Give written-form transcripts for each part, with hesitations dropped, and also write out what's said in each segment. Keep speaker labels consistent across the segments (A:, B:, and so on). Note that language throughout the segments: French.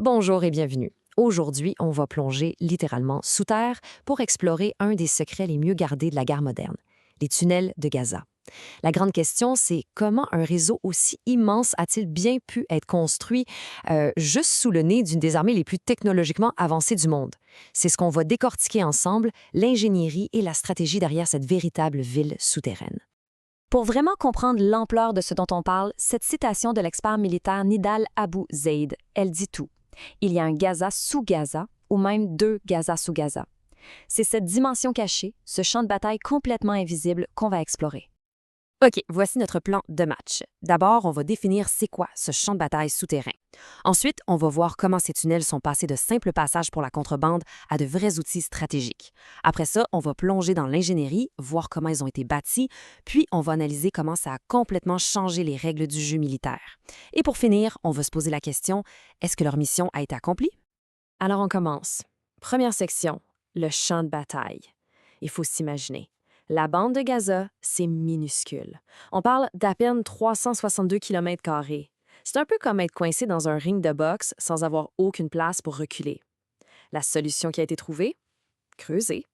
A: Bonjour et bienvenue. Aujourd'hui, on va plonger littéralement sous terre pour explorer un des secrets les mieux gardés de la guerre moderne, les tunnels de Gaza. La grande question, c'est comment un réseau aussi immense a-t-il bien pu être construit juste sous le nez d'une des armées les plus technologiquement avancées du monde? C'est ce qu'on va décortiquer ensemble, l'ingénierie et la stratégie derrière cette véritable ville souterraine.
B: Pour vraiment comprendre l'ampleur de ce dont on parle, cette citation de l'expert militaire Nidal Abu Zaid, elle dit tout. Il y a un Gaza sous Gaza, ou même deux Gaza sous Gaza. C'est cette dimension cachée, ce champ de bataille complètement invisible qu'on va explorer.
A: OK, voici notre plan de match. D'abord, on va définir c'est quoi ce champ de bataille souterrain. Ensuite, on va voir comment ces tunnels sont passés de simples passages pour la contrebande à de vrais outils stratégiques. Après ça, on va plonger dans l'ingénierie, voir comment ils ont été bâtis, puis on va analyser comment ça a complètement changé les règles du jeu militaire. Et pour finir, on va se poser la question, est-ce que leur mission a été accomplie? Alors on commence. Première section, le champ de bataille. Il faut s'imaginer. La bande de Gaza, c'est minuscule. On parle d'à peine 362 km². C'est un peu comme être coincé dans un ring de boxe sans avoir aucune place pour reculer. La solution qui a été trouvée? Creuser.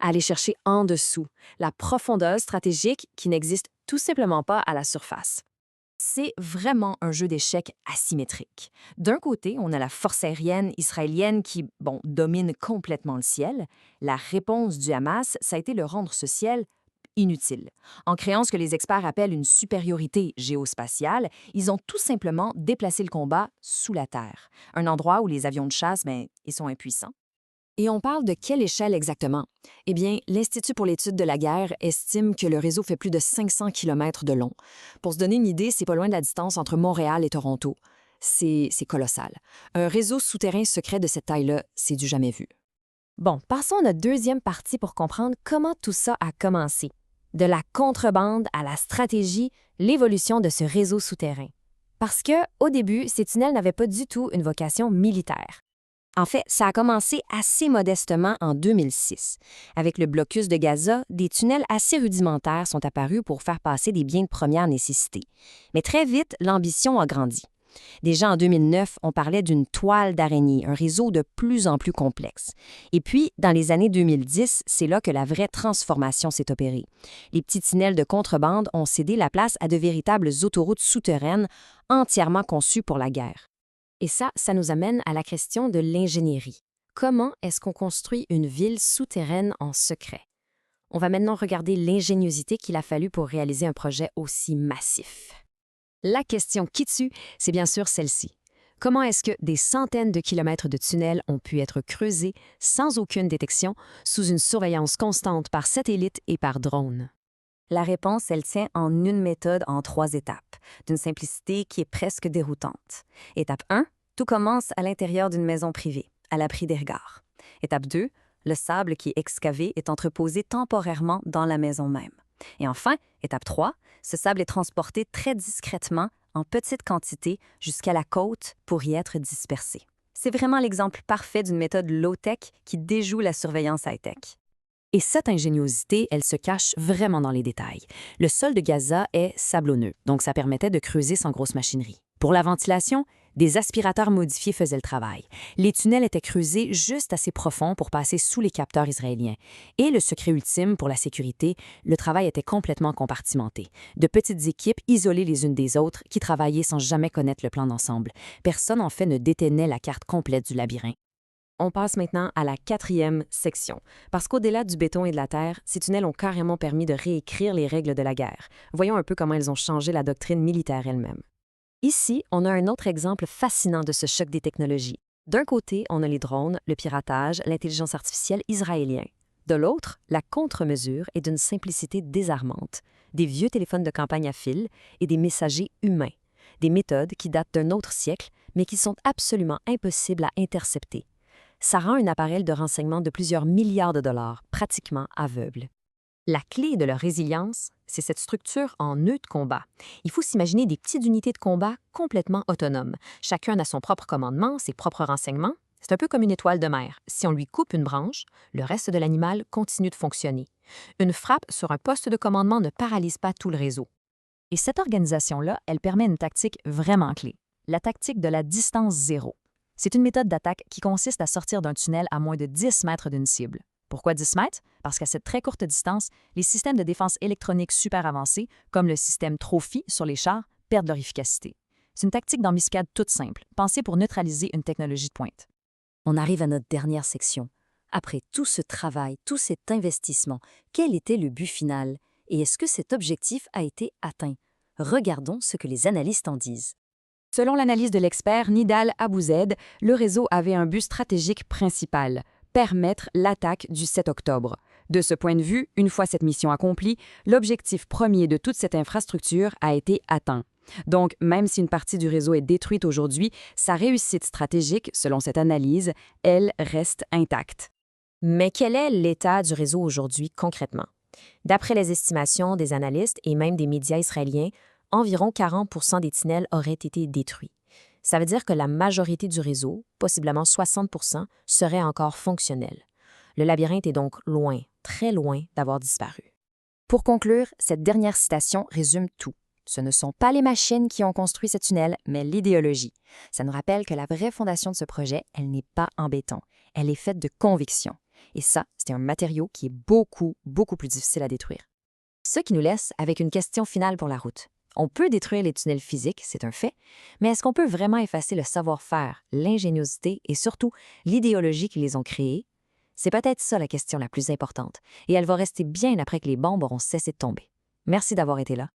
A: Aller chercher en dessous, la profondeur stratégique qui n'existe tout simplement pas à la surface. C'est vraiment un jeu d'échecs asymétrique. D'un côté, on a la force aérienne israélienne qui, domine complètement le ciel. La réponse du Hamas, ça a été de rendre ce ciel inutile. En créant ce que les experts appellent une supériorité géospatiale, ils ont tout simplement déplacé le combat sous la terre, un endroit où les avions de chasse, ils sont impuissants. Et on parle de quelle échelle exactement? Eh bien, l'Institut pour l'étude de la guerre estime que le réseau fait plus de 500 km de long. Pour se donner une idée, c'est pas loin de la distance entre Montréal et Toronto. C'est colossal. Un réseau souterrain secret de cette taille-là, c'est du jamais vu. Bon, passons à notre deuxième partie pour comprendre comment tout ça a commencé. De la contrebande à la stratégie, l'évolution de ce réseau souterrain. Parce que, au début, ces tunnels n'avaient pas du tout une vocation militaire. En fait, ça a commencé assez modestement en 2006. Avec le blocus de Gaza, des tunnels assez rudimentaires sont apparus pour faire passer des biens de première nécessité. Mais très vite, l'ambition a grandi. Déjà en 2009, on parlait d'une toile d'araignée, un réseau de plus en plus complexe. Et puis, dans les années 2010, c'est là que la vraie transformation s'est opérée. Les petits tunnels de contrebande ont cédé la place à de véritables autoroutes souterraines entièrement conçues pour la guerre. Et ça nous amène à la question de l'ingénierie. Comment est-ce qu'on construit une ville souterraine en secret? On va maintenant regarder l'ingéniosité qu'il a fallu pour réaliser un projet aussi massif. La question qui tue, c'est bien sûr celle-ci. Comment est-ce que des centaines de kilomètres de tunnels ont pu être creusés sans aucune détection, sous une surveillance constante par satellite et par drone?
B: La réponse, elle tient en une méthode en 3 étapes, d'une simplicité qui est presque déroutante. Étape 1, tout commence à l'intérieur d'une maison privée, à l'abri des regards. Étape 2, le sable qui est excavé est entreposé temporairement dans la maison même. Et enfin, étape 3, ce sable est transporté très discrètement, en petite quantité, jusqu'à la côte pour y être dispersé. C'est vraiment l'exemple parfait d'une méthode low-tech qui déjoue la surveillance high-tech.
A: Et cette ingéniosité, elle se cache vraiment dans les détails. Le sol de Gaza est sablonneux, donc ça permettait de creuser sans grosse machinerie. Pour la ventilation, des aspirateurs modifiés faisaient le travail. Les tunnels étaient creusés juste assez profonds pour passer sous les capteurs israéliens. Et le secret ultime pour la sécurité, le travail était complètement compartimenté. De petites équipes isolées les unes des autres qui travaillaient sans jamais connaître le plan d'ensemble. Personne en fait ne détenait la carte complète du labyrinthe. On passe maintenant à la 4e section, parce qu'au-delà du béton et de la terre, ces tunnels ont carrément permis de réécrire les règles de la guerre. Voyons un peu comment ils ont changé la doctrine militaire elle-même. Ici, on a un autre exemple fascinant de ce choc des technologies. D'un côté, on a les drones, le piratage, l'intelligence artificielle israélien. De l'autre, la contre-mesure est d'une simplicité désarmante. Des vieux téléphones de campagne à fil et des messagers humains. Des méthodes qui datent d'un autre siècle, mais qui sont absolument impossibles à intercepter. Ça rend un appareil de renseignement de plusieurs milliards de dollars pratiquement aveugle. La clé de leur résilience, c'est cette structure en nœud de combat. Il faut s'imaginer des petites unités de combat complètement autonomes. Chacun a son propre commandement, ses propres renseignements. C'est un peu comme une étoile de mer. Si on lui coupe une branche, le reste de l'animal continue de fonctionner. Une frappe sur un poste de commandement ne paralyse pas tout le réseau. Et cette organisation-là, elle permet une tactique vraiment clé, la tactique de la distance zéro.
C: C'est une méthode d'attaque qui consiste à sortir d'un tunnel à moins de 10 mètres d'une cible. Pourquoi 10 mètres? Parce qu'à cette très courte distance, les systèmes de défense électronique super avancés, comme le système Trophy sur les chars, perdent leur efficacité. C'est une tactique d'embuscade toute simple, pensée pour neutraliser une technologie de pointe.
B: On arrive à notre dernière section. Après tout ce travail, tout cet investissement, quel était le but final? Et est-ce que cet objectif a été atteint? Regardons ce que les analystes en disent.
A: Selon l'analyse de l'expert Nidal Abouzed, le réseau avait un but stratégique principal, permettre l'attaque du 7 octobre. De ce point de vue, une fois cette mission accomplie, l'objectif premier de toute cette infrastructure a été atteint. Donc, même si une partie du réseau est détruite aujourd'hui, sa réussite stratégique, selon cette analyse, elle reste intacte.
D: Mais quel est l'état du réseau aujourd'hui concrètement? D'après les estimations des analystes et même des médias israéliens, environ 40% des tunnels auraient été détruits. Ça veut dire que la majorité du réseau, possiblement 60%, serait encore fonctionnel. Le labyrinthe est donc loin, très loin d'avoir disparu.
E: Pour conclure, cette dernière citation résume tout. Ce ne sont pas les machines qui ont construit ce tunnel, mais l'idéologie. Ça nous rappelle que la vraie fondation de ce projet, elle n'est pas en béton. Elle est faite de conviction. Et ça, c'est un matériau qui est beaucoup, beaucoup plus difficile à détruire. Ce qui nous laisse avec une question finale pour la route. On peut détruire les tunnels physiques, c'est un fait, mais est-ce qu'on peut vraiment effacer le savoir-faire, l'ingéniosité et surtout l'idéologie qui les ont créés? C'est peut-être ça la question la plus importante, et elle va rester bien après que les bombes auront cessé de tomber. Merci d'avoir été là.